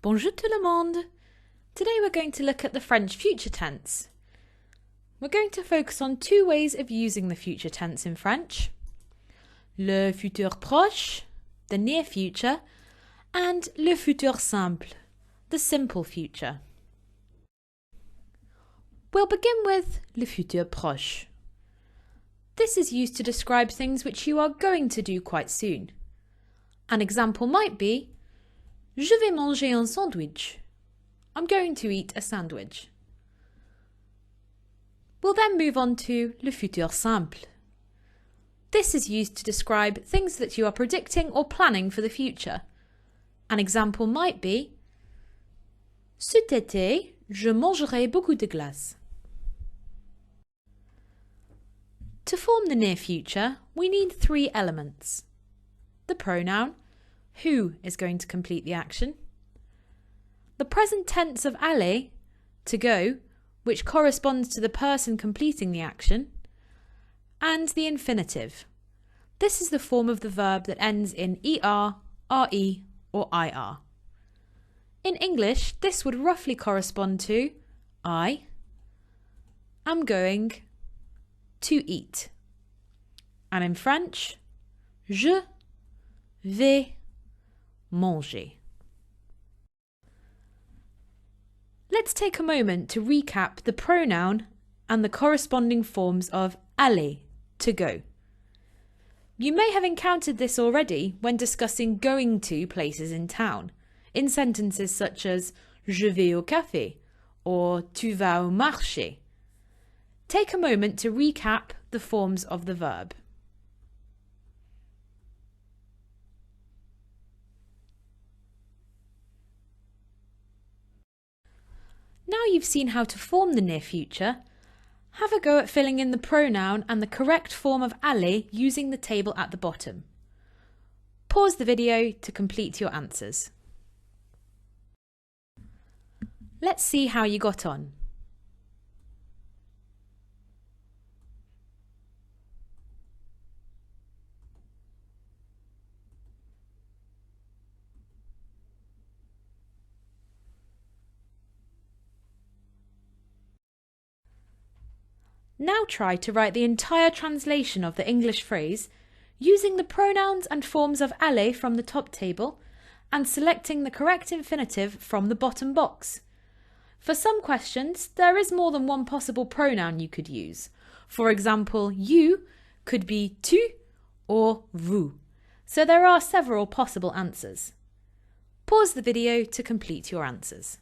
Bonjour tout le monde! Today we're going to look at the French future tense. We're going to focus on two ways of using the future tense in French. Le futur proche, the near future, and le futur simple, the simple future. We'll begin with le futur proche. This is used to describe things which you are going to do quite soon. An example might be Je vais manger un sandwich. I'm going to eat a sandwich. We'll then move on to le futur simple. This is used to describe things that you are predicting or planning for the future. An example might be Cet été, je mangerai beaucoup de glace. To form the near future, we need three elements. The pronoun, who is going to complete the action. The present tense of aller, to go, which corresponds to the person completing the action. And the infinitive. This is the form of the verb that ends in er, re, or ir. In English, this would roughly correspond to I am going to eat. And in French, je vais manger. Let's take a moment to recap the pronoun and the corresponding forms of aller, to go. You may have encountered this already when discussing going to places in town, in sentences such as Je vais au café or Tu vas au marché. Take a moment to recap the forms of the verb. Now you've seen how to form the near future, have a go at filling in the pronoun and the correct form of aller using the table at the bottom. Pause the video to complete your answers. Let's see how you got on. Now try to write the entire translation of the English phrase using the pronouns and forms of aller from the top table and selecting the correct infinitive from the bottom box. For some questions, there is more than one possible pronoun you could use. For example, you could be tu or vous. So there are several possible answers. Pause the video to complete your answers.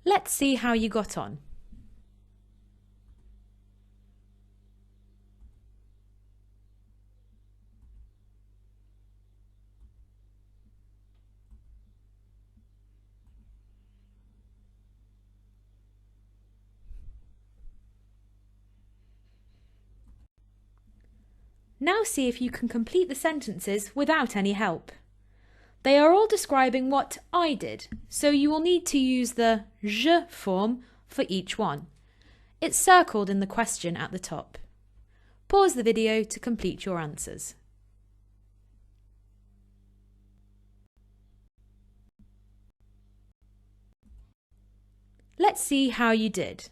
Let's see how you got on. Now see if you can complete the sentences without any help. They are all describing what I did, so you will need to use the je form for each one. It's circled in the question at the top. Pause the video to complete your answers. Let's see how you did.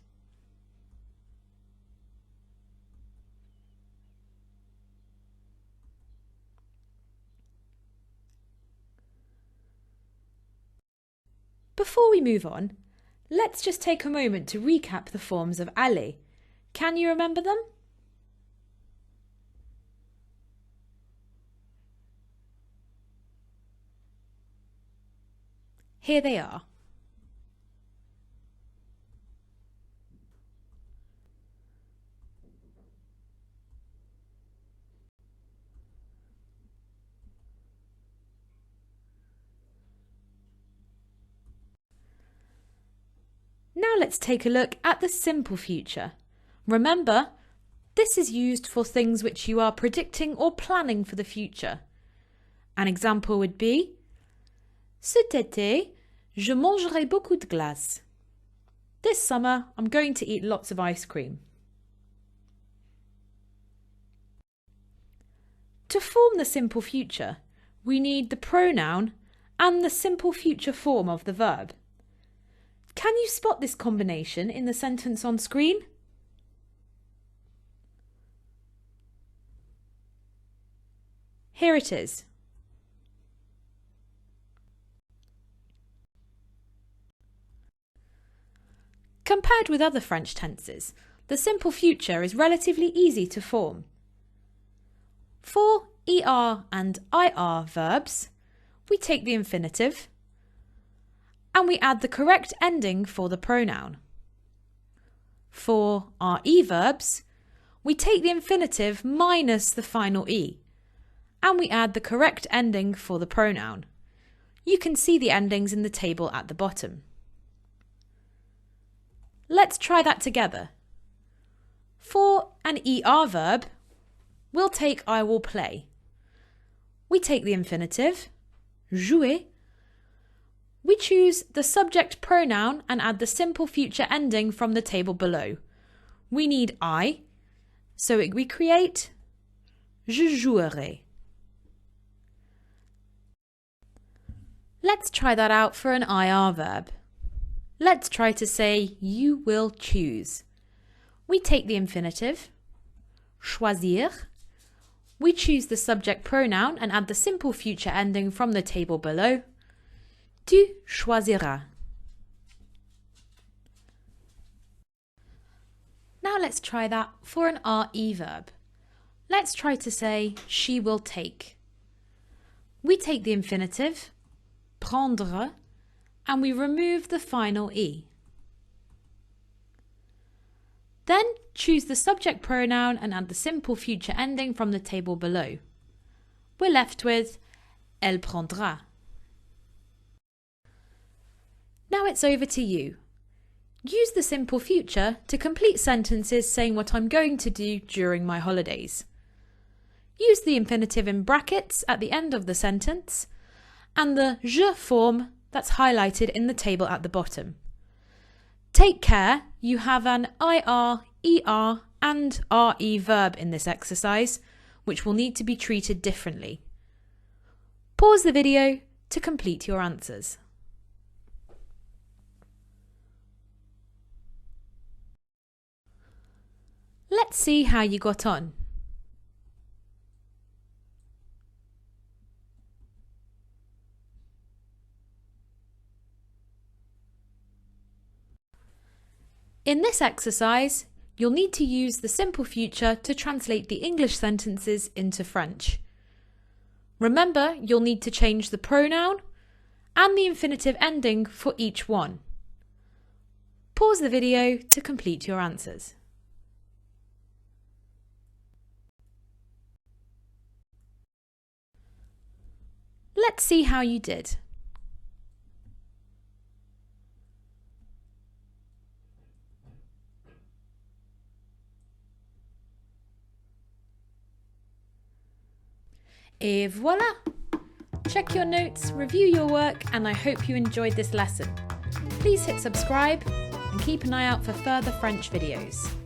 Before we move on, let's just take a moment to recap the forms of aller. Can you remember them? Here they are. Now let's take a look at the simple future. Remember, this is used for things which you are predicting or planning for the future. An example would be Cet été, je mangerai beaucoup de glace. This summer, I'm going to eat lots of ice cream. To form the simple future, we need the pronoun and the simple future form of the verb. Can you spot this combination in the sentence on screen? Here it is. Compared with other French tenses, the simple future is relatively easy to form. For ER and IR verbs, we take the infinitive and we add the correct ending for the pronoun. For RE verbs, we take the infinitive minus the final E and we add the correct ending for the pronoun. You can see the endings in the table at the bottom. Let's try that together. For an ER verb, we'll take I will play. We take the infinitive, jouer. We choose the subject pronoun and add the simple future ending from the table below. We need I, so we create je jouerai. Let's try that out for an IR verb. Let's try to say you will choose. We take the infinitive, choisir. We choose the subject pronoun and add the simple future ending from the table below. Tu choisiras. Now let's try that for an RE verb. Let's try to say she will take. We take the infinitive, prendre, and we remove the final E. Then choose the subject pronoun and add the simple future ending from the table below. We're left with elle prendra. Now it's over to you. Use the simple future to complete sentences saying what I'm going to do during my holidays. Use the infinitive in brackets at the end of the sentence and the je form that's highlighted in the table at the bottom. Take care you have an IR, ER and RE verb in this exercise, which will need to be treated differently. Pause the video to complete your answers. Let's see how you got on. In this exercise, you'll need to use the simple future to translate the English sentences into French. Remember, you'll need to change the pronoun and the infinitive ending for each one. Pause the video to complete your answers. Let's see how you did. Et voilà! Check your notes, review your work, and I hope you enjoyed this lesson. Please hit subscribe and keep an eye out for further French videos.